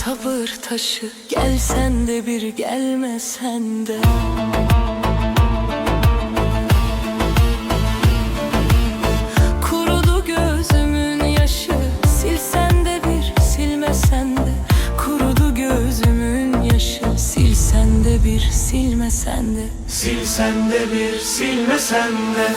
sabır taşı, gelsen de bir gelmesen de. Kurudu gözümün yaşı, silsen de bir silmesen de. Kurudu gözümün yaşı, silsen de bir silmesen de. Silsen de bir silmesen de.